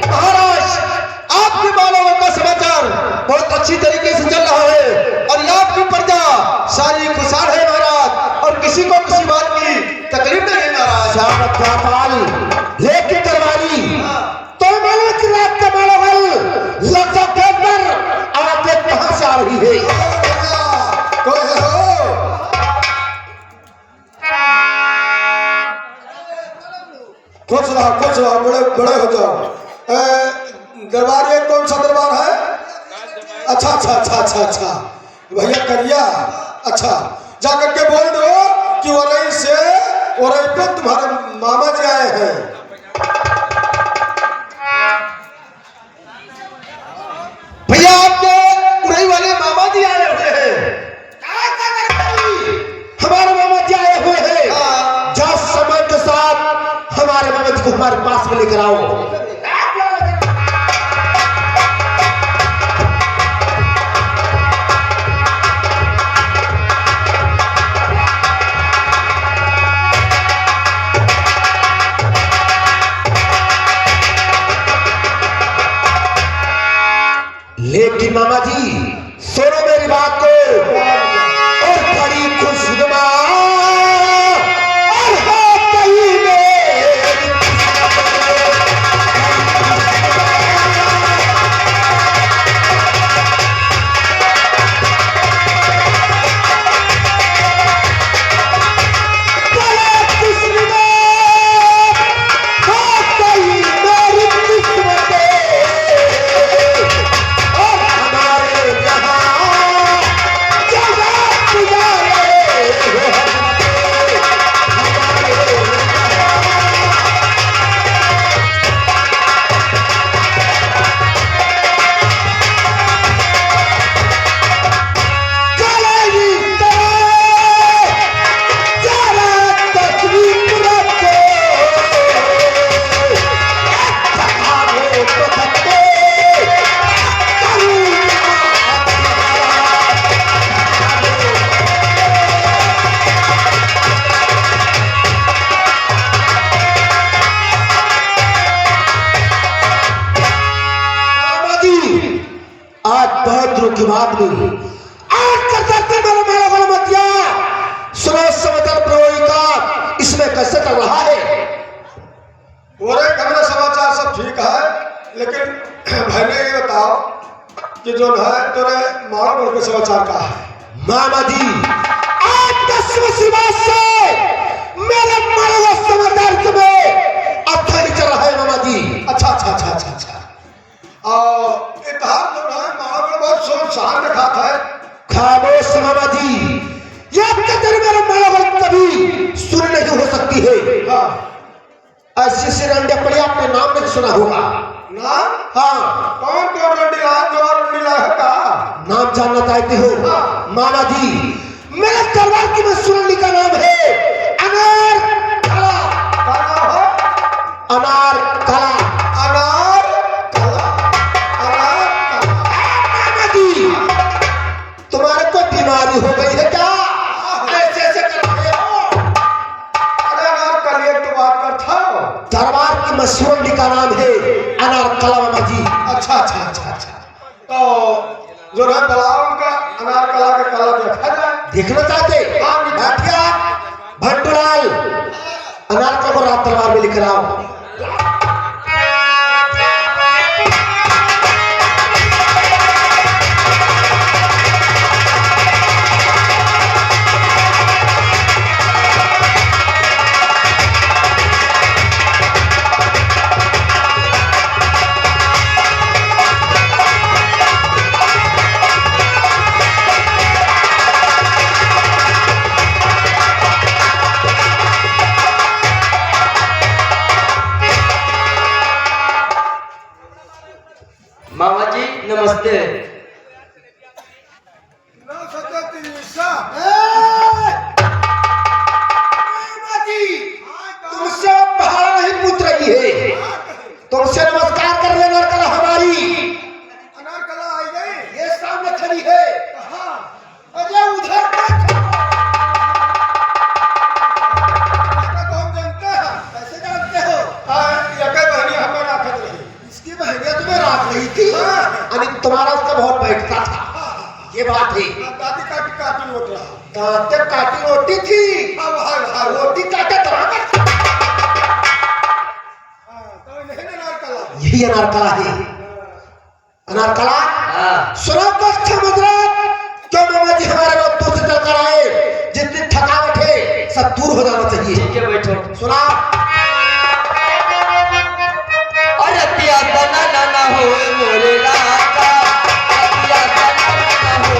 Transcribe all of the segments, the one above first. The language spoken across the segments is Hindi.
महाराज, आपके बालों का समाचार बहुत अच्छी तरीके से चल रहा है और ये आपकी प्रजा सारी खुशहाल है महाराज, और किसी को किसी बात की तकलीफ नहीं है महाराज। लेकिन दरबारी तो मालूम कि रात का मालूम लगता पर आवाज़ कहां से आ रही है? खुश रहो, बड़े हो जाओ। दरबार ये कौन सा दरबार है? अच्छा भैया करिया। अच्छा, जाकर के बोल दो कि वरई पे तुम्हारे मामा जी आए हैं। भैया आपके उरई वाले मामा जी आए हुए हैं। हमारे मामा जी आए हुए हैं। जा समय के साथ हमारे मामा जी को हमारे पास में लेकर आओ। लेकिन मामा जी सुनो मेरी बात को, और बड़ी खुशनुमा और हाथी में बड़ा खुशनुमा हाथी मेरी किस्मत की बात नहीं। आज करते मेरा मेरा गलमतिया सुनो समाचार प्रवाही का इसमें कैसे चल रहा है? और हमारा समाचार सब ठीक है, लेकिन पहले ये बताओ कि जो है तेरे मामा के समाचार का है। मामा जी आज 10 बात से मेरा मामा समाचार तुम्हें अच्छा ही चल रहा है मामा जी। अच्छा इतिहास जो है मामा बहुत सुनसान दिखा था। खामोश मामा जी, ये कदर मेरा मामा कभी सुन नहीं हो सकती है। ऐसे से रंडे पड़े आपने नाम नहीं सुना होगा। नाम? हाँ। कौन रंडीला है का नाम जानना चाहते हो? मामा जी मेरे दरबार की मशहूरी का नाम है अनार कला। अनार कला। मामा जी तुम्हारे को बीमारी हो गई है क्या? ऐसे कर रहे हो? अरे अनार कलिए तो बात करता हो। दरबार की मशहूरी का नाम है अनार कला मामा जी। अच्छा तो जो है दलाल का अनार कला के कला देखा जाए। देखना चाहते? बैठिए भट्टूलाल, अनार कला को रात दरबार में लेकर आओ। मामा जी नमस्ते। तुमसे पहाड़ नहीं पूछ रही है, तुमसे नमस्कार कर लेना कला हमारी अनार कला आई गई। ये सामने खड़ी है। अरे उधर कैसे जानते हो? बहनी हमें ना रही। इसकी यानी तुम्हारा उसका बहुत बैठता था, ये बात है। दादी काटी काटी रोट रहा, दांते काटी रोटी थी, रोटी काटे तो नहीं अनारकला, यही अनारकला है। अनारकला सुनो कष्ट मुद्रा, क्यों मामा जी हमारे लोग दूर से चलकर आए, जितनी थकावट है सब दूर हो जाना चाहिए। ठीक है बैठो। सुना अरतिया तना ना हो मोरे राजा, अरतिया तना ना हो।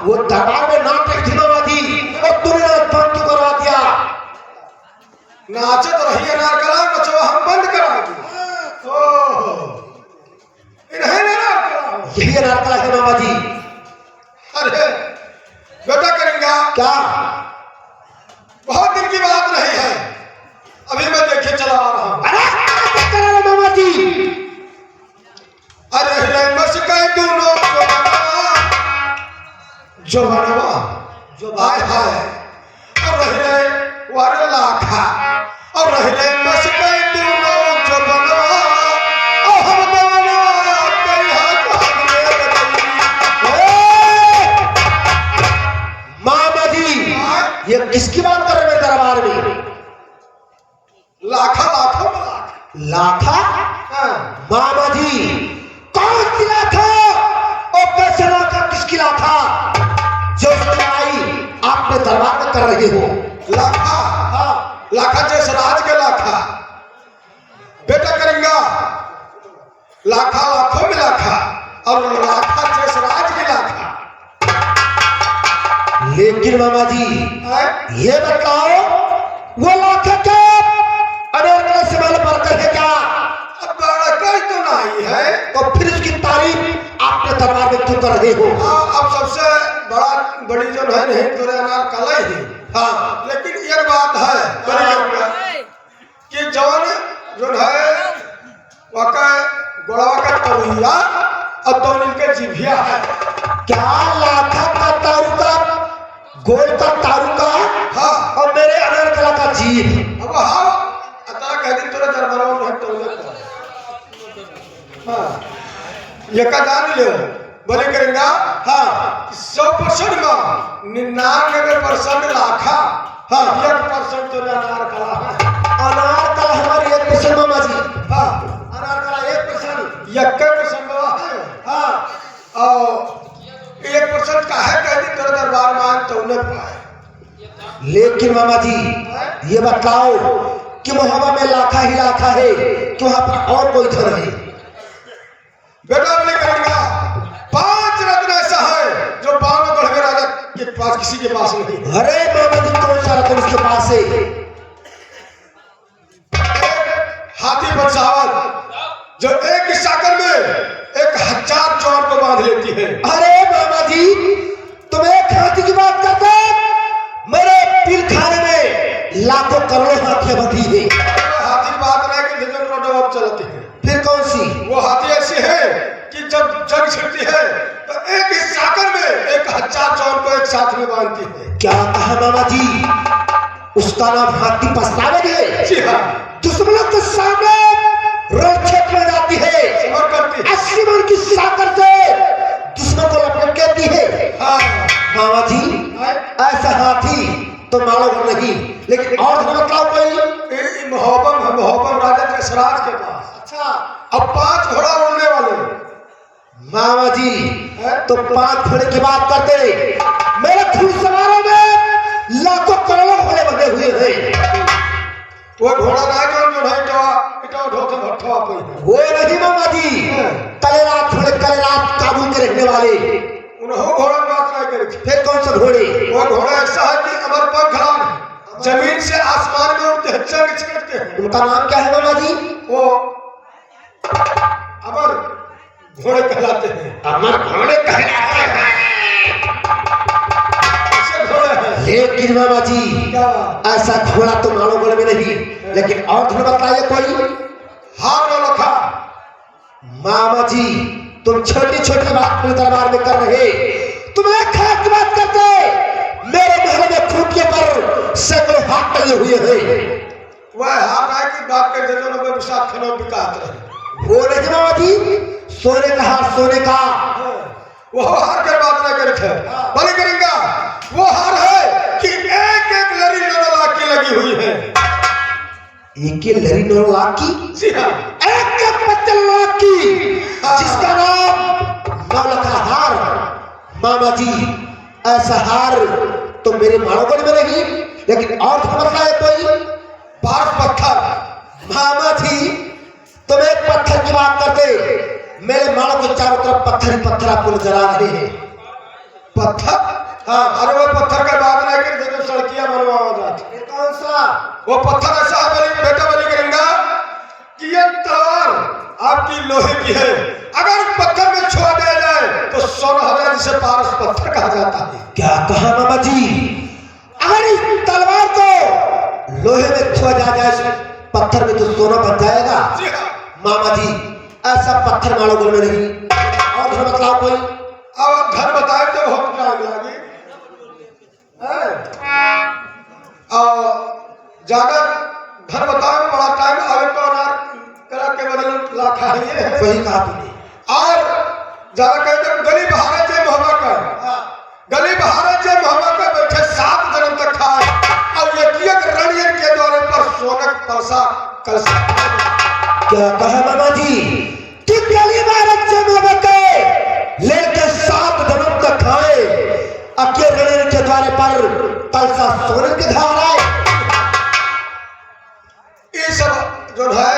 वो दरबार में नाच रही थी मामा जी और तूने नाच बंद क्यों करवा दिया? नाचत रही अनारकला, नचवा हम बंद करा दी। इन्हें अनारकला, यही अनारकला है मामा जी। अरे बेटा करेंगे क्या? बहुत दिन की बात नहीं है, अभी मैं देखे चला आ रहा हूं। अरे क्या कर रहे हो मामा जी? अरे रे मस्के दोनों जो बनवा जो आए हाय, और रहे वारे लाखा, और रहे मस्के दोनों जो बनवा, और हम बनवा कई हाथ भागने लगी। मामा जी ये किसकी बात कर रहे हैं दरबार में? लाखा लाखों में लाखा। लाखा? हाँ। मामा जी कौन सी लाखा और कैसे लाखा, किसकी लाखा जो लड़ाई आपने दरबार में कर रहे हो? लाखा, हाँ लाखा जैसे राज के लाखा बेटा करेंगा, लाखा लाखों में लाखा, और लाखा जैसे राज के लाखा। लेकिन मामा जी ये बताओ वो लाखा क्या अनारकला से माल बढ़कर है क्या? अब बड़ा कई तो नहीं है, तो फिर उसकी तारीफ आपने दरबार में क्यों कर रहे हो? अब सबसे बड़ी जो है नहीं तो अनारकला ही। हाँ लेकिन ये बात है करेंगे कि जवान जो है वका गोड़वा का तरुइया और तो इनके जिभिया है। क्या लाखा का तारुका, गोल का तारुका, हाँ और मेरे अनारकला का जीभ? अब हाँ अतरा कह दिन तोरे दरबार में है तो हाँ ये का जान ले बोले करेंगा। हाँ 100% में 99% लाखा, हाँ 1% तो अनारकला है। अनारकला हमारी 1% मामा जी। हाँ अनारकला 1%। 1% है। हाँ और 1% का है कह दी तोरे दरबार में तो उन्हें पाए। लेकिन मामा जी ये बताओ कि मोहब्बत में लाखा ही लाखा है कि वहां पर और कोई धन है? बेटा बोले करेंगा 5 रत्न ऐसा है जो 52 गढ़ के राजा के पास किसी के पास नहीं। अरे मामा जी कौन सा रत्न उसके पास है? हाथी पर सवार जो एक ही साकर में 1000 चौर को बांध लेती है। अरे मामा जी तुम एक हाथी की बात करते, मेरे पील खाने में लाखों करोड़ों हाथियां बंधी है। हाथी की बात नहीं कि दिल्ली रोड अब चलती है। फिर कौन सी? वो हाथी ऐसी है कि जब जंग छिड़ती है तो एक ही साकर में 1000 चौर को एक साथ में बांधती है। क्या कहा मामा जी? उसका नाम हाथी पछतावे है। जी हाँ, दुश्मनों के सामने रण क्षेत्र में जाती है, समर करती है। 80 मन की साकर से दुश्मन को लपेट देती है। हाँ मामा जी ऐसा हाथी तो मालूम नहीं, लेकिन और तो बताओ कोई। मोहब्बत राजा दशरथ के पास। अच्छा अब 5 घोड़ा उड़ने वाले। मामा जी तो 5 घोड़े की बात करते, मेरे घुड़सवारों में लाखों करोड़ों घोड़े बने हुए हैं। वो घोड़ा ना जो है इटा ढोते भट्ठा पे। वो नहीं मामा जी, कल रात काबुल के रहने वाले उन्होंने घोड़ा की बात नहीं करी। फिर कौन सा घोड़े? वो घोड़ा ऐसा है कि अमर पंख जमीन से आसमान में उड़ते हैं, चंग छिड़ते हैं। उनका नाम क्या है मामा जी? वो अमर घोड़े कहलाते हैं। अमर घोड़े कहलाते हैं। ऐसे घोड़े हैं। लेकिन मामा जी क्या ऐसा घोड़ा तो मानो गोल में नहीं, लेकिन और धन बताइए कोई। हार न लखा। मामा जी तुम छोटी छोटी बात अपने दरबार में कर रहे, तुम एक हाथ की बात करते, मेरे महल में खूंटियों पर सैकड़ों हाथ लगे हुए हैं। वह हार आए की बात करते जो लोग विशाख खनों बिकात रहे। वो नहीं मामा जी, सोने का हार सोने का। वो हार कर बात नहीं करे थे। भले करेंगा वो हार है कि एक लड़ी 9 लाख की लगी हुई है। एक लड़ी 9 लाख की? जी हाँ, एक 25 लाख की, जिसका नाम 9 लाख का हार। मामा जी ऐसा हार तो मेरे माड़ोगढ़ में नहीं, लेकिन और बताए कोई। 12 पत्थर। मामा जी तुम एक पत्थर की बात करते, मेरे माड़ों के चारों तरफ पत्थर ही पत्थर आपको नजर आ रहे हैं। पत्थर? हाँ, अरे वो पत्थर का बात नहीं करते जो सड़कियां बनवाया जाती। कौन सा? वो पत्थर ऐसा है बलि बेटा बलि करेंगा कि ये तलवार आपकी लोहे की है। अगर पत्थर में छुआ दिया जाए तो 16,000 जिसे पारस पत्थर कहा जाता है। क्या कहा मामा जी? अगर इस तलवार को लोहे में छुआ जाए पत्थर में तो सोना बन जाएगा। जी हाँ। मामा जी ऐसा पत्थर माड़ोगढ़ में नहीं, और धन बताओ कोई। अब घर बताए तो बहुत टाइम लगे। ज्यादा घर बताए बड़ा टाइम आगे तो करा के बदल लाखा है ये। वही कहा तुमने। और ज्यादा कहते गली बहारे जे मोहब्बत का, गली बहारे जे मोहब्बत का बैठे 7 जन्म तक खाए और एक रणयन के द्वारे पर सोनक परसा कलसा। क्या कहा मामा जी? कि गली बहारे जे मोहब्बत लेके 7 जन्म तक खाए, अकेले रणयन के द्वारे पर कलसा सोने के धार आए। ये सब जो है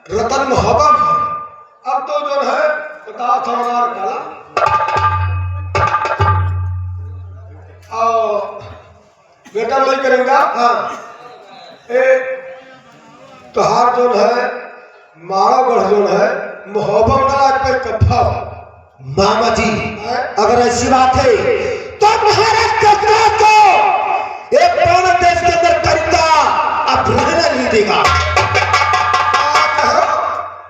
रतन मोहब्बत है। अब तो जो है बता था काला और बेटा वही करेंगा। हाँ, तोहार जो है माड़ोगढ़ जो है मोहब्बत ना पे कथा। मामा जी अगर ऐसी बात है तो महाराष्ट्र को एक पावन देश के अंदर खरीदा अब रहने नहीं देगा।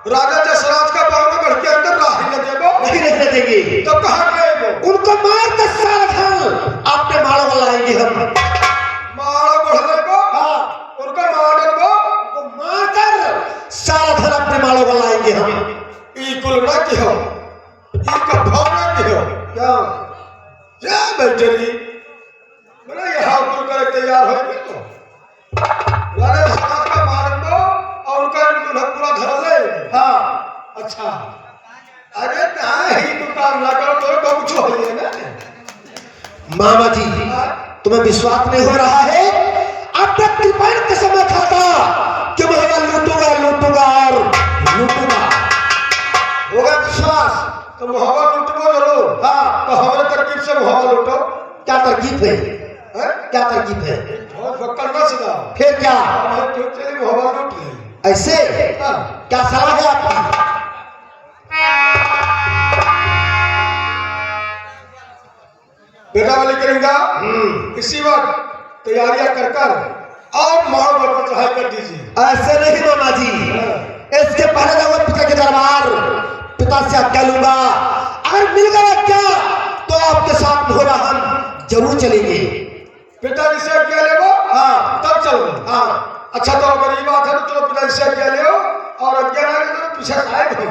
राजा दशरथ का पावनगढ़ के अंदर राही न देबो, नहीं रहने देंगे। तो कहाँ गए? उनको मार कर सारा धन अपने माड़ोगढ़ लाएंगे हम। माड़ोगढ़ देबो? हाँ, उनका मार देबो, तो मार कर सारा धन अपने माड़ोगढ़ लाएंगे हम। ई कुल ना की हो, ई का भावना की हो। क्या क्या बैठेगी? बोला यहाँ कुल करे तैयार होगी तो राजा दशरथ का मार दो और उनका पूरा धर ले। हाँ, अच्छा। अरे कहाँ ही तो काम ना करो तो कुछ हो ना। मामा जी तुम्हें विश्वास नहीं हो रहा है? अब तक कृपाण कसम खाता कि मैं लूटूंगा लूटूंगा और लूटूंगा। होगा विश्वास तो मुहावा लूटबो जरूर। हाँ, तो हमारे तरकीब से मुहावा लूटो। क्या तरकीब है? हैं? क्या तरकीब है? बहुत बक्कर ना सुना। फिर क्या? हमारे ठीक चली मुहावा लूट ली। ऐसे हाँ। क्या सलाह है आपकी? बेटा वाली करेंगा इसी वक्त तैयारियां कर कर और मारो पर चढ़ाई कर दीजिए। ऐसे नहीं मामा जी, इसके पहले जाऊंगा पिता के दरबार, पिता से आज्ञा लूंगा। अगर मिल गया क्या तो आपके साथ होगा, हम जरूर चलेंगे। पिताजी से आज्ञा ले वो। हाँ। तब चलो। हाँ। अच्छा तो अगर ये बात है तो चलो पिताजी से आज्ञा ले और आज्ञा ना ले तो पीछे साइड हो।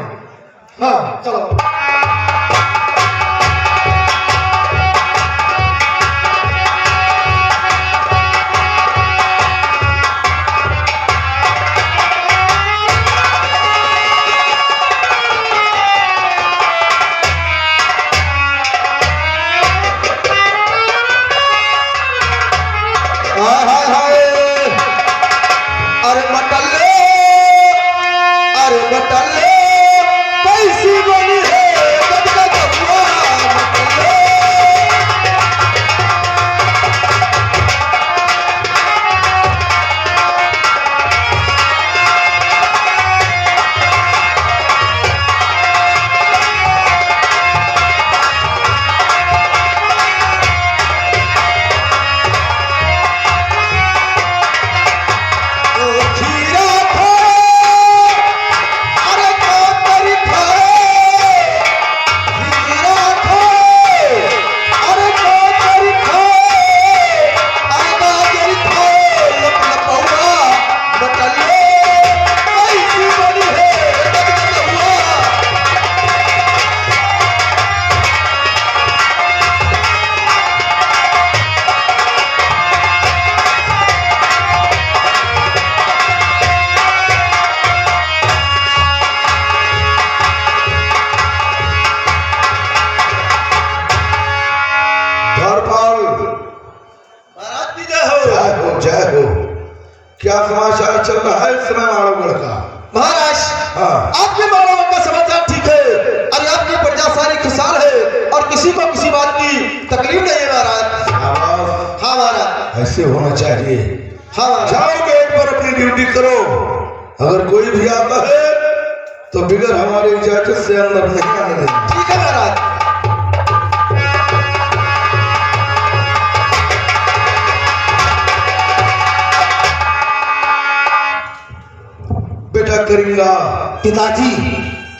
हाँ चलो। हाय हाय हाय, अरे मटल्ले, अरे मटल्ले, कैसी बनी है गदगद हुआ मटल्ले। खीरा खाए, अरे कातरी खाए, खीरा खाए, अरे कातरी खाए, अरे गाजर खाए, लपलपौआ मटल्ले, कैसी बनी है गदगद हुआ। धरपाल महाराज की जय हो। जय हो जय हो। क्या समाचार चल रहा है इस समय मानवगढ़ का? महाराज हाँ। आपके मानव का समाचार ठीक है, अरे आपकी प्रजा सारी खुशहाल है और किसी को किसी बात की तकलीफ नहीं है महाराज। शाबाश, हाँ महाराज। ऐसे होना चाहिए। हाँ महाराज। जाओ गेट पर अपनी ड्यूटी करो। अगर कोई भी आता है तो बिगर हमारी इजाजत से अंदर नहीं आने देंगे। ठीक है महाराज। बेटा करेंगा, पिताजी,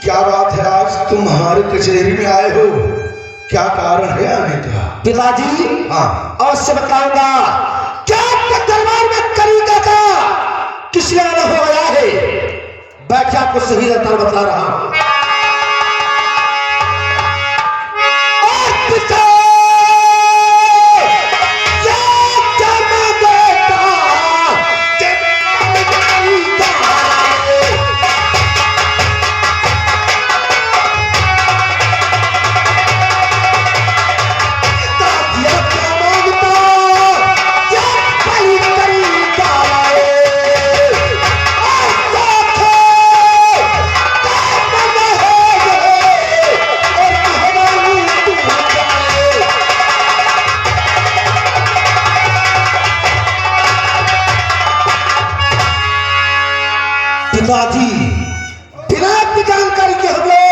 क्या बात है आज तुम हमारे कचहरी में आए हो? क्या कारण है आने का? पिताजी, हाँ। अवश्य बताऊंगा। क्या आपके दरबार में करीका का किस लिए आना हो गया है? मैं क्या आपको सही रहता बता रहा हूं। और पिता, क्या जमा देता, पिताजी, बिना आपकी जानकारी के हम लोग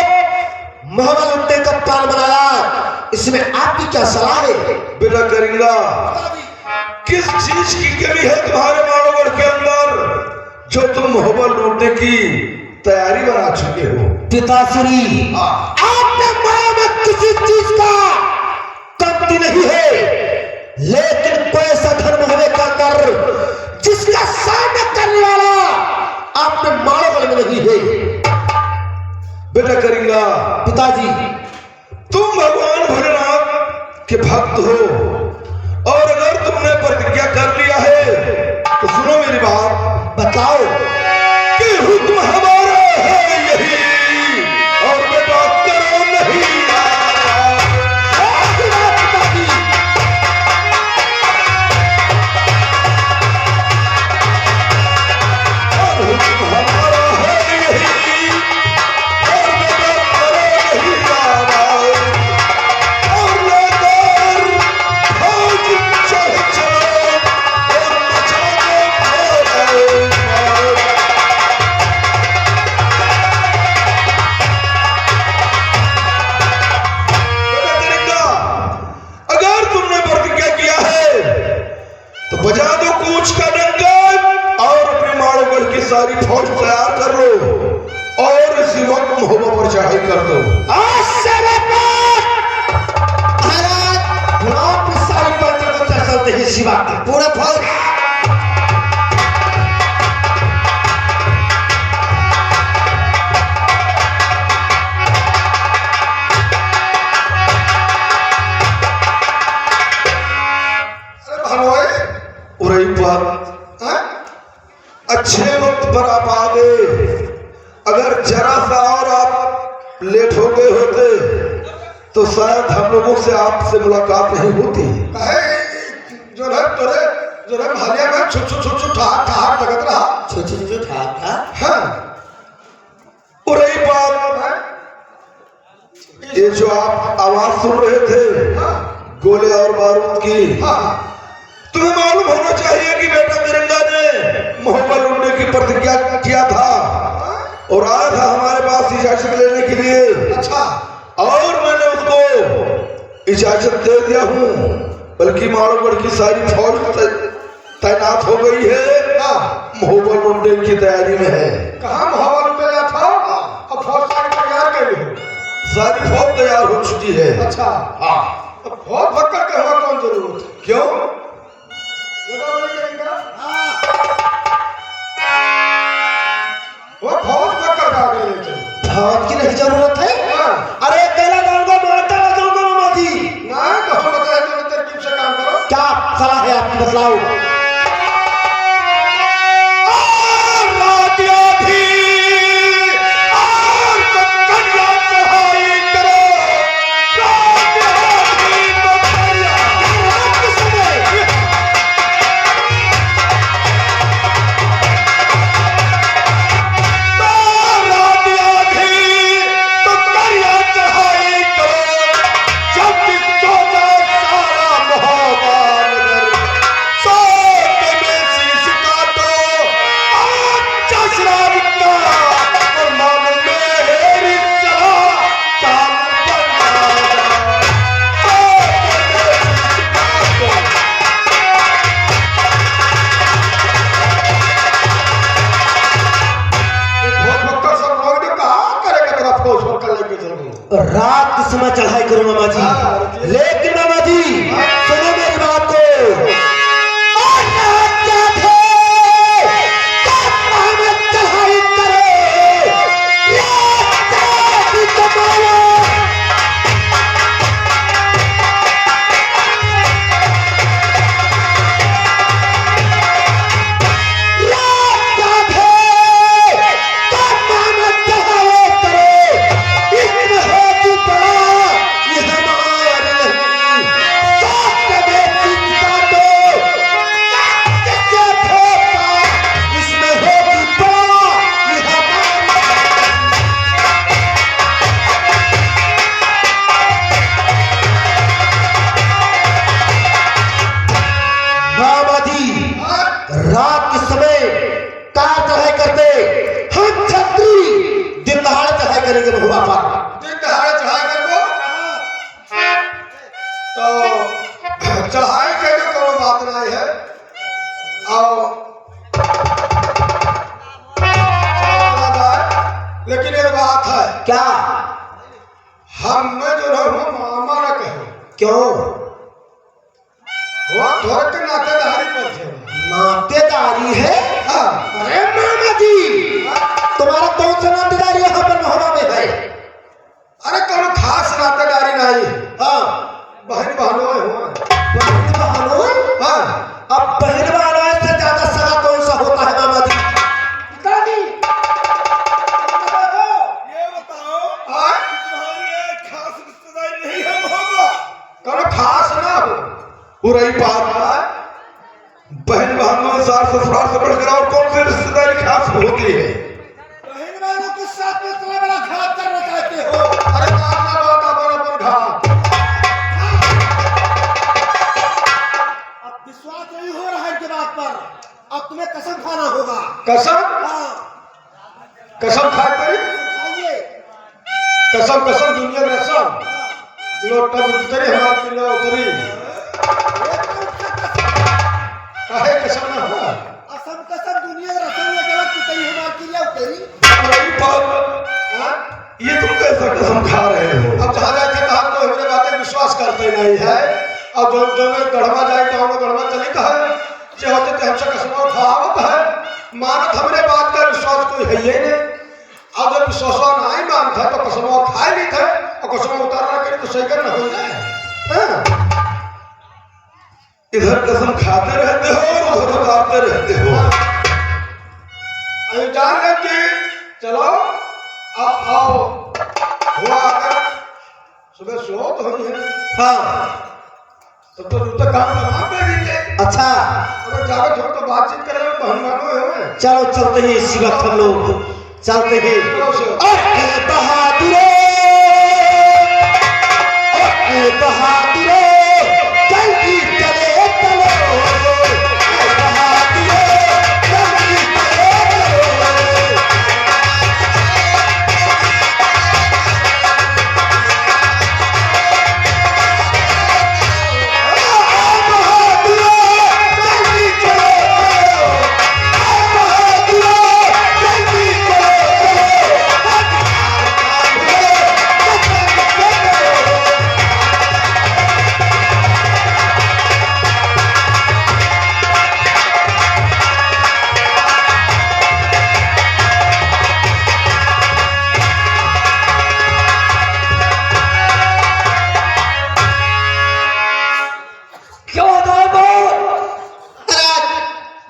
मोहब्बत लुटने का प्लान बनाया, इसमें आपकी क्या सलाह है? बेटा करेंगा, किस चीज की कमी है तुम्हारे मानवगढ़ के अंदर जो तुम मोहब्बत लूटने की तैयारी बना चुके हो? पिताश्री, आपने माया में किसी चीज का कमती नहीं है, लेकिन कोई ऐसा धर्म होने का अंदर जिसका सामना करने वाला आपने मानवगढ़ में नहीं है। बेटा करेंगा, पिताजी, तुम भगवान भोलेनाथ के भक्त हो और अगर तुमने प्रतिज्ञा कर लिया है तो सुनो मेरी बात। बताओ। कि हुक्म हमारा है यही और बेटा करो नहीं। पिताजी, बजा दो कूच का डंका और अपने माड़ोगढ़ की सारी फौज तैयार कर लो और इसी वक्त महोबा पर चढ़ाई कर दो। सारी पंचों को चलते ही शिवा पूरा फौज अच्छे वक्त पर आप आ गए। अगर जरा सा और आप लेट हो गए होते तो शायद हम लोगों से आपसे मुलाकात नहीं होती। जो है भालिया में छुट ठहार लगत रहा। हाँ। और रही बात ये जो आप आवाज सुन रहे थे गोले और बारूद की, तुम्हें मालूम होना चाहिए कि बेटा तिरंगा ने महोबा लूटने की प्रतिज्ञा किया था और आया था हमारे पास इजाजत लेने के लिए। अच्छा। और मैंने उसको इजाजत दे दिया हूँ, बल्कि माड़ोगढ़ की सारी फौज तैनात हो गई है, महोबा लूटने की तैयारी में है। कहाँ महोबा लूटेगा था? अब फौज तैयार कर ली, सारी फौज तैयार हो चुकी है। अच्छा। हाँ। अब फौज भक्कर के हुआ कौन जरूरत है? क्यों? वो फौज भक्कर का आगे ले चलो। फौज की नहीं जरूरत है। अरे अकेला जाऊंगा माता जाऊंगा मामा जी। ना तो हम बताए तो तरकीब से काम करो। क्या सलाह है आपकी, बतलाओ। रात के समय चढ़ाई करो मामा जी। लेकिन मामा जी सुनो मेरी बात को। चढ़ाई करे चढ़ाई के लिए कोई बात नहीं है। लेकिन एक बात है। क्या? हमें जो है मामा न कहो। क्यों? वो थोड़े के नातेदारी पर थे। नातेदारी है? हाँ। अरे मामा जी तुम्हारा कौन सा नातेदारी यहाँ पर महोबा में है? अरे कोई खास नातेदारी नहीं। हाँ। बहन बहनों हुआ। बहन बहनों? हाँ। अब बहन बहनों से ज्यादा सगा कौन सा होता है मामा जी? पिताजी ये बताओ खास रिश्तेदारी नहीं है महोबा? कोई खास ना हो। पूरी बात बहन बहनों सार ससुराल से बढ़कर और कौन सी रिश्तेदारी खास होती है? बहन बहनों के साथ में इतना बड़ा घात करना चाहते हो? अरे काटना बात अपन घात। विश्वास नहीं हो रहा है इनके बात पर। अब तुम्हें कसम खाना होगा। कसम? हाँ। कसम खाए पड़ी? खाइए। कसम कसम दुनिया में रसम। लोटा उतरी हमारी किलो उतरी। में गढ़वा जाए तो हम गढ़वा चले कहे जे होते ते हमसे कसमो खावत है मानत हमरे बात का विश्वास कोई है ही नहीं। अब जब विश्वास नहीं मानता तो कसमो खाए नहीं थे और कसमो उतारना करे तो सही कर न हो जाए। हाँ? इधर कसम खाते रहते हो और उधर उतारते रहते हो। अभी जान ले कि चलो आप आओ हुआ अगर सुबह सो तो होनी है। हाँ तब तो जूता काम करना पड़ेगी। अच्छा अगर जाकर थोड़ा तो बातचीत करेंगे तो हम मानो है। चलो चलते हैं इसी वक्त हम लोग चलते हैं। चलो से अरे बहादुरो अरे बहादुरो जल्दी चले चलो अरे बहादुरो जल्दी चले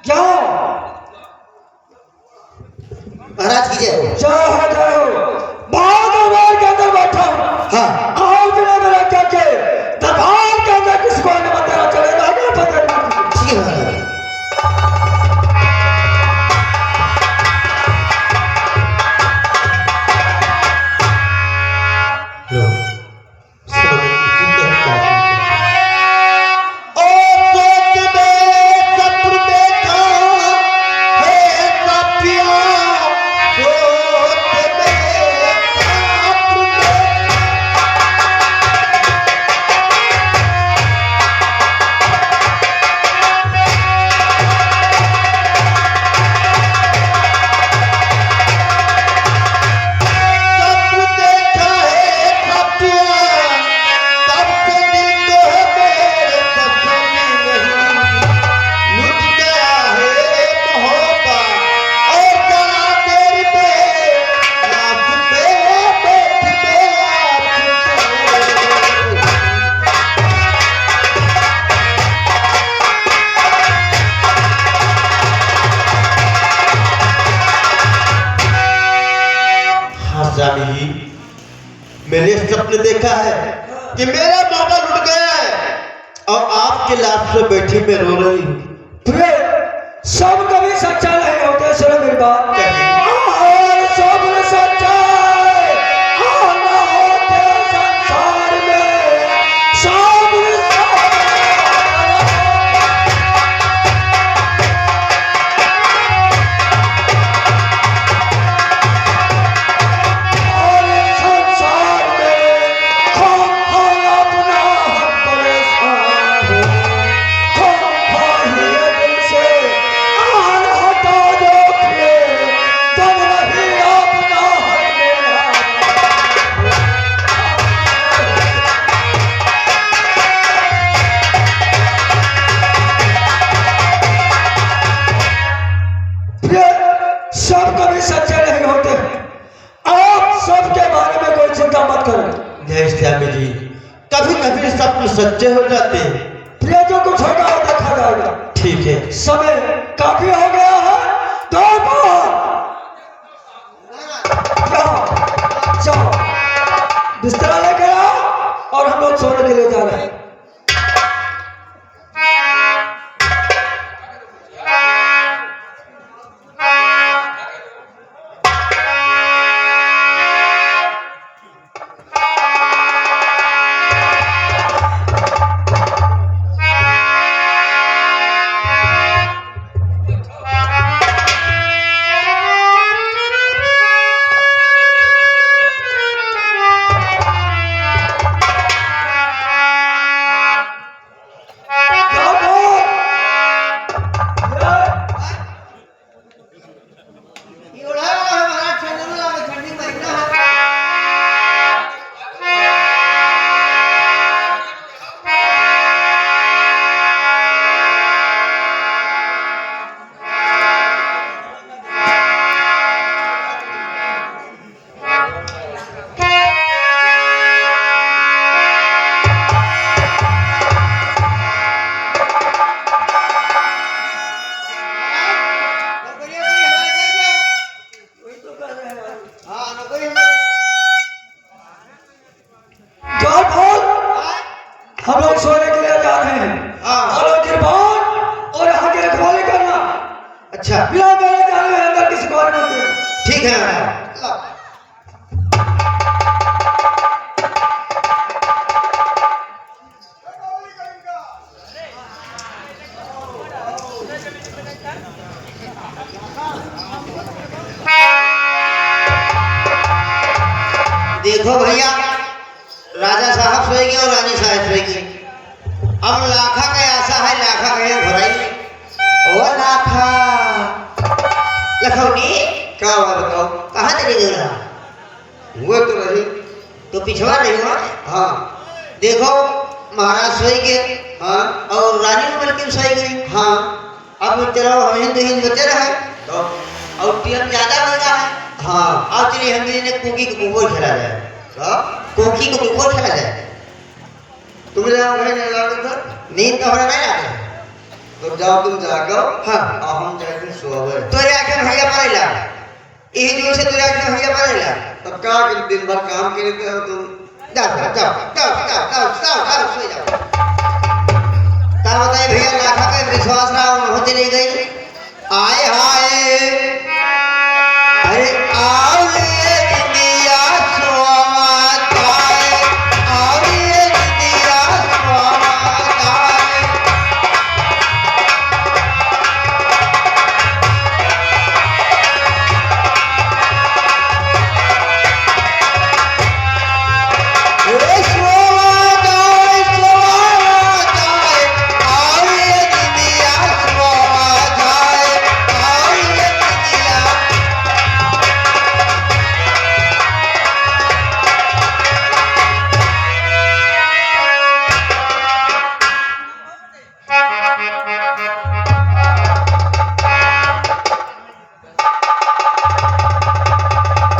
चलो। महाराज की जय हो। जाओ भाग दरबार के अंदर बैठा हूं। हाँ आओ बिना मेरा क्या के दरबार के अंदर किसको अनुमति देना चलेगा आगे पकड़। ठीक है महाराज। मैंने सपने देखा है कि मेरा बाबा लुट गया है और आपके लाश पे बैठी मैं रो रही हूँ। सब कभी सच्चा नहीं होता। सुनो मेरी बात और सब सच्चा आना होते संसार में सब संसार में कौन है अपना हम परेशान हो कौन है दिल से आन हटा दो तब नहीं अपना है मेरा। सब कभी सच्चे नहीं होते। आप सबके बारे में कोई चिंता मत करो। जय श्यामी जी, कभी कभी सपने सच्चे हो जाते हैं। प्रिय जो कुछ होगा वो देखा जाएगा। ठीक है। समय काफी हो गया है। जाओ बिस्तरा लेकर आओ और हम लोग सोने के लिए जा रहे हैं। ठीक है महाराज। देखो भैया, राजा साहब सोएंगे और रानी साहब सोएंगी। अब लाखा का आशा है, लाखा कहे घुराई। ओ लाखा, लखौनी क्या हुआ बताओ? कहाँ चली गई रहा? वो तो रही। तो पिछवा नहीं हुआ? हाँ देखो महाराज सोएंगे हाँ और रानी मलकिन सोएंगी। हाँ। अब तेरा हम हिंदू हिंदू बचे रहे तो और टीएम ज्यादा हो गया है। हाँ अब चलिए हम ने कुकी को कुकोर खेला जाए। क्या? कुकी को कुकोर खेला जाए। तुम जाओ भाई नहीं जाओगे तो? नींद तो हमारा नहीं आते। तो जाओ तुम जागो। हाँ। और हम जाएंगे सोवे। तोरे आके भैया पड़ेला, यही जोर से तोरे आके भैया पड़ेला। तब क्या कि दिन भर काम के लिए हो तुम? जाओ जाओ जाओ जाओ जाओ जाओ जाओ जाओ सो जाओ। क्या बताए भैया, लाखा का विश्वास रहा होते नहीं गई। आए हाय, अरे आओ ये इंडिया स्वागत है, आओ ये इंडिया स्वागत है। ए स्वागत है, स्वागत है, आओ ये इंडिया स्वागत है, आओ ये इंडिया।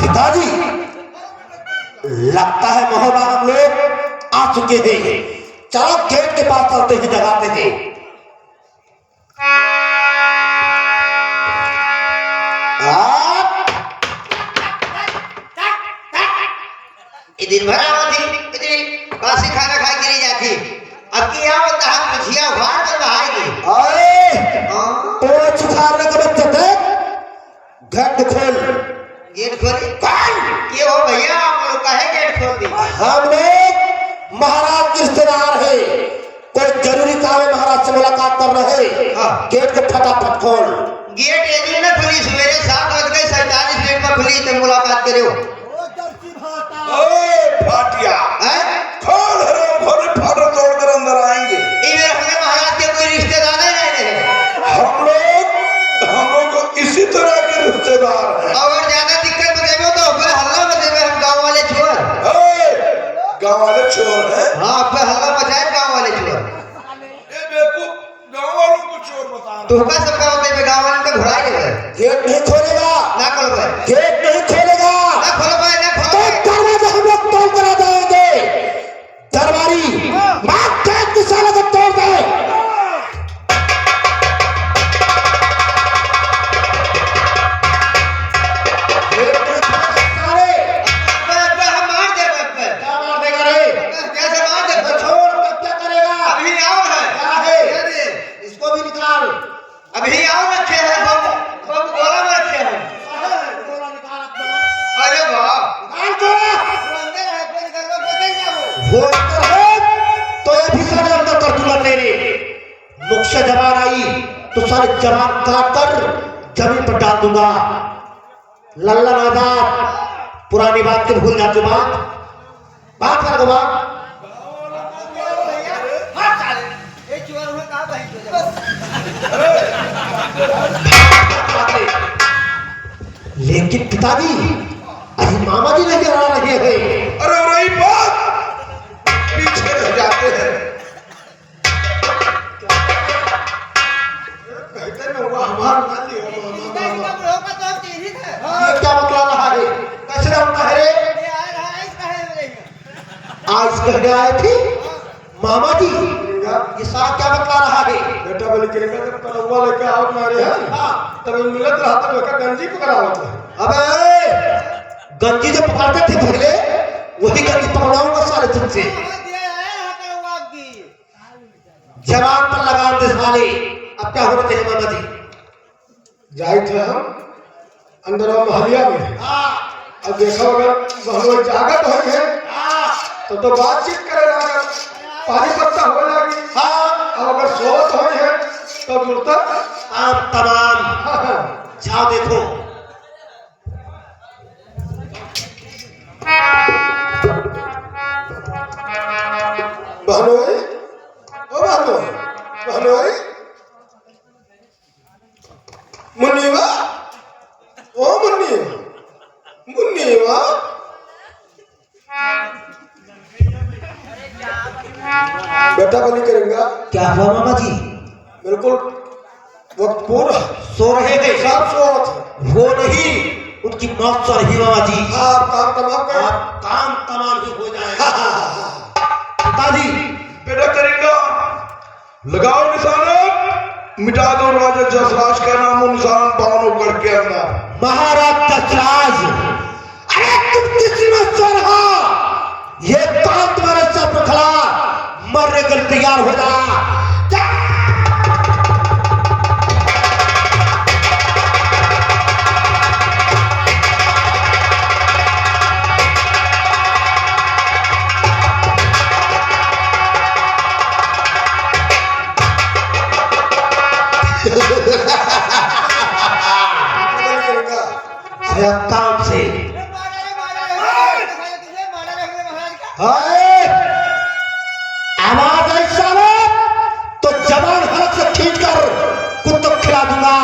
पिताजी, लगता है महोबा हम लोग आ चुके हैं। चलो गेट के पास चलते हैं, जगाते हैं। ये दिन भर आवत थी, इतनी बासी खाना खा के नहीं जाती। अब की आवत हम भुजिया भात कर बहाएगी। ओए, ओ छुखारने के बच्चे देख, गेट खोल। गेट खोली कौन? ये हो भैया, आप लोग काहे गेट खोल दी? हम लोग महाराज के रिश्तेदार है, कोई जरूरी काम है, महाराज से मुलाकात कर रहे हैं। हाँ। गेट को फटाफट खोल। गेट एजी न खुली, सवेरे 7:47 पर खुली तो मुलाकात करो। ओ दर्शी भाता ओए फाटिया, हैं? खोल हराम खोल, फाटक तोड़कर अंदर आएंगे। ये मेरे अपने महाराज के कोई रिश्तेदार नहीं रहे। हम लोग को इसी तरह के रिश्तेदार हैं। अगर ज्यादा दिक्कत बतेबो तो फिर हल्ला बतेबे हम गांव वाले छोर। गाँव वाले चोर हैं। हाँ, फिर हल्ला मचाए गांव वाले छोर। ये बेवकूफ गाँव वालों को चोर बता रहा। तो का सबका बतेबे गांव वाले का घुराई देबे। गेट नहीं खोलेगा, ना खोल भाई, गेट नहीं खोलेगा। ना खोल भाई, ना खोल तो भाई। दरवाजा हम लोग तोड़ कर आ जाएंगे। दरबारी मार गेट की साला को तोड़ दे। हम मार दे पे। क्या मार देगा रे? कैसे मार दे? छोड़, तब क्या करेगा? अभी आओ है। क्या है? ये दे। इसको भी निकाल। अभी आओ रखे हैं बम गोला में रखे हैं। गोला निकाल अपना। अरे वाह, निकाल छोड़ा। अंदर है, कोई निकल कर पता ही ना वो। वो अंदर है तो ये भी सारे अंदर कर दूंगा तेरे। नुक्शा जवान आई तो सारे जवान काट कर जमीन पर डाल दूंगा। लल्ला आजाद, पुरानी बात के भूल जा, बात कर दो बात। ये चोर हुआ कहाँ भाई तो लेकिन पिताजी अभी मामा जी नजर आ रहे हैं। अरे रही बात, पीछे रह जाते हैं। कहते ना हुआ हमारा मान लिया। ये क्या बतला रहा है? कैसे रहा है रे? आज कहने आए थे मामा जी, ये सारा क्या बतला रहा है? बेटा बोले कि कलवा लेके आओ मारे हैं। तब मिलत रहा तब का गंजी पकड़ावत है। अबे गंजी जो पकड़ते थे पहले, वही गंजी पकड़ाऊंगा सारे तुमसे। जवान पर लगाम दे साले। अब क्या होना चाहिए मामा जी? जाए थे हम अंदर वो महलिया में। हाँ अब देखो अगर बहनोई जागत हो गए हाँ तो बातचीत करे लागल, पानी पत्ता हो लगी। हाँ अब अगर सोच हो है तो जुड़ता काम तमाम। जाओ देखो बहनोई, ओ बहनोई, बहनोई, मुन्नीवा, ओ मुन्नीवा, मुन्नीवा, बेटा बनी करेंगा। क्या हुआ मामा जी? बिल्कुल वक्त पूरा सो रहे थे? सब सोच वो नहीं, उनकी मौत सो रही मामा जी। आप काम तमाम कर। आप काम तमाम ही हो जाएगा। पिताजी बेटा करेंगा, लगाओ निशाना, मिटा दो राजा जसराज का नाम निशान बावनों करके अंदर। महाराज दशराज, अरे तुम किसी में सो रहा, ये काम तुम्हारे सर पर खड़ा, मरने के लिए तैयार हो जा। काम से आवाज ऐसा हो तो जवान हाथ से खींच कर कुत्तों को खिला दूंगा।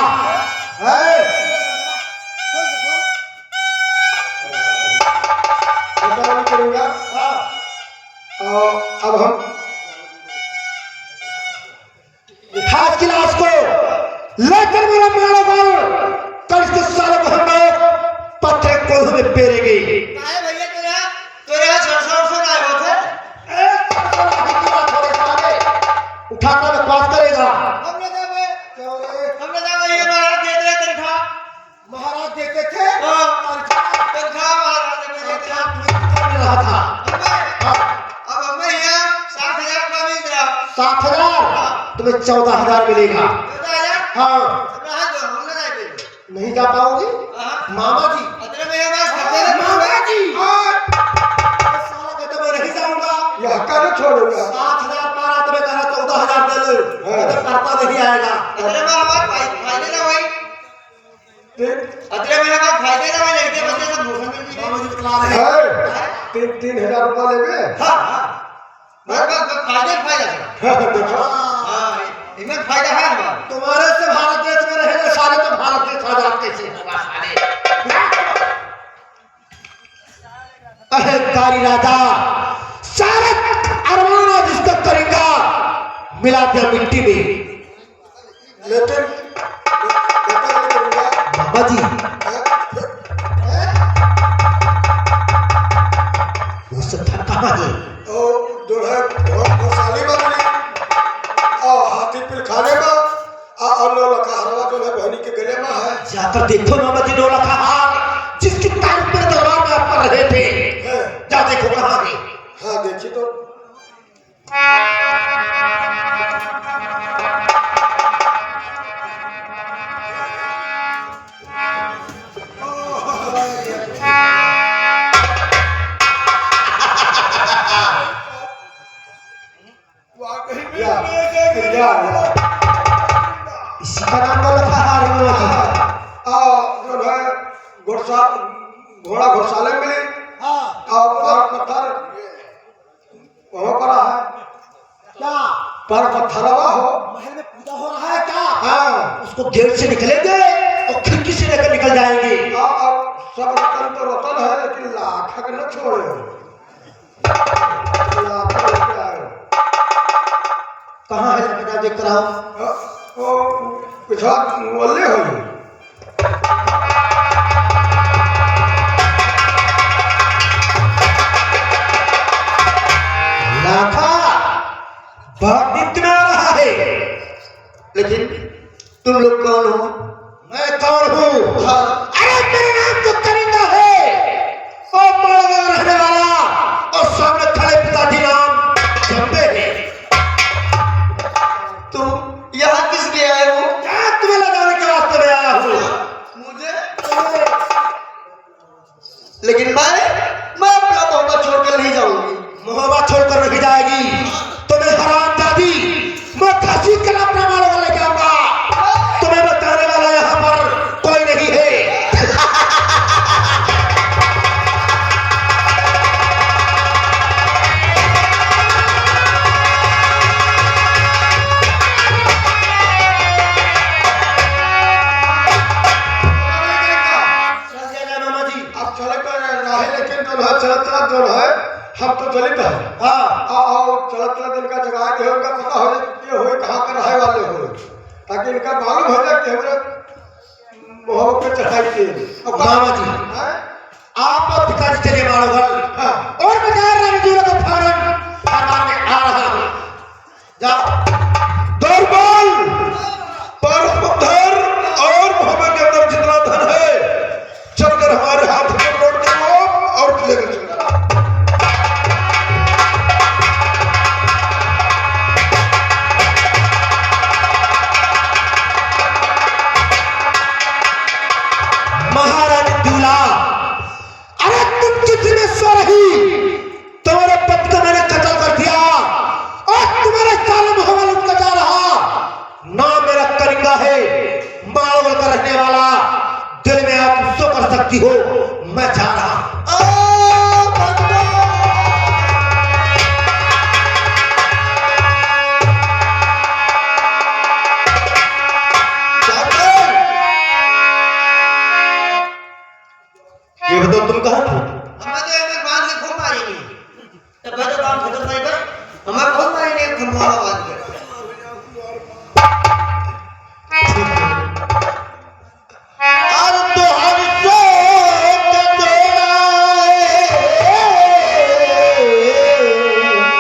करेंगा। अब हम खास गिलास को लेकर मेरा मारो बाल, कल इसके सालों को हम लोग पत्थर को हमें पेरेंगे। भैया तेरे यहाँ सरसों आए हो थे। उठाना में बात करेगा। हमने ये महाराज देते रहे तनख्वाह। महाराज देते थे तनख्वाह महाराज देते थे। रहा था अब हमें यहाँ 7,000 का मिल रहा। 7,000, तुम्हें 14,000 मिलेगा। 14,000? हाँ हमने नहीं मिले। नहीं जा पाओगे मामा जी। अतरे में हमारे खर्चे में मामा जी साला कहते मैं नहीं जाऊंगा। यह कर छोड़ूंगा। 7,000 पारा तुम्हें कहा 14,000 दे लो, तो करता नहीं आएगा। अतरे में हमारे फायदे ना भाई। अतरे में हमारे फायदे ना भाई, लड़के बच्चे सब भूखा मिल गई। मामा जी बतला रहे हैं। 3,000 रुपया लेंगे। फायदा इनमें फायदा है हमारा। तुम्हारे से भारत देश में रहेंगे साले, तो भारत देश आजाद कैसे होगा साले? अहंकारी राजा सारे अरमाना जिसका करेगा मिला दिया मिट्टी में। लेकिन बाबा जी वो सब था कहाँ है? जो है घोसाली में और हाथी पिल खाने में और लौलका हरवा जो है बहनी के गले में है। जाकर देखो मामा जी, नौला का हार जिसकी तारीफ में दौरान में आप कर रहे थे, जा देखो कहाँ है। हाँ देखिए तो इसी का नाम नौला का हार है मामा जी। जो है घोड़ा घोड़साले में और पत्थर वहाँ पर है। क्या पर पत्थरवा हो महल में पूजा हो रहा है क्या? हाँ उसको गेट से निकलेंगे और खिड़की से लेकर निकल जाएंगे। और सब रतन तो रतन है, लेकिन लाखक न छोड़े। लाखक लेके आए। कहाँ है लेके जाओ, देख कर आओ। वो पिछा वल्ले हो लाखा बहुत नित्य में आ रहा है, लेकिन तुम लोग कौन हो? मैं कौन हूँ? अरे मेरा नाम तो करिंदा है, और मालवा रहने वाला, और सामने खड़े पिताजी नाम जम्बे है। तुम यहाँ किस लिए आए हो? क्या तुम्हें लगाने के वास्ते में आया हूँ? मुझे आज इनका मालूम हो जाए कि हमारे मोहब्बत पे चढ़ाई के मामा जी हाँ? आप अधिकारी चले मारोगल हाँ। और मैं जा रहा हूँ का फौरन फरमान में आ रहा हूँ जा दरबार पर पत्थर और मोहब्बत के अंदर जितना धन है चलकर हमारे हाथ में लौट के वो और लेकर चल महारानी दूल्हा अरे तुम कितने सो रही तुम्हारे पति को मैंने कत्ल कर दिया और तुम्हारे सालों में हवाला उनका जा रहा नाम मेरा करिंगा है मालवल का रहने वाला दिल में आप सो कर सकती हो मैं जा रहा ये बताओ तुम कहाँ थे हमें तो हमें बांध के खूब मारेंगे तब तो काम खत्म नहीं पर हमें खूब मारेंगे खम्बा बांध के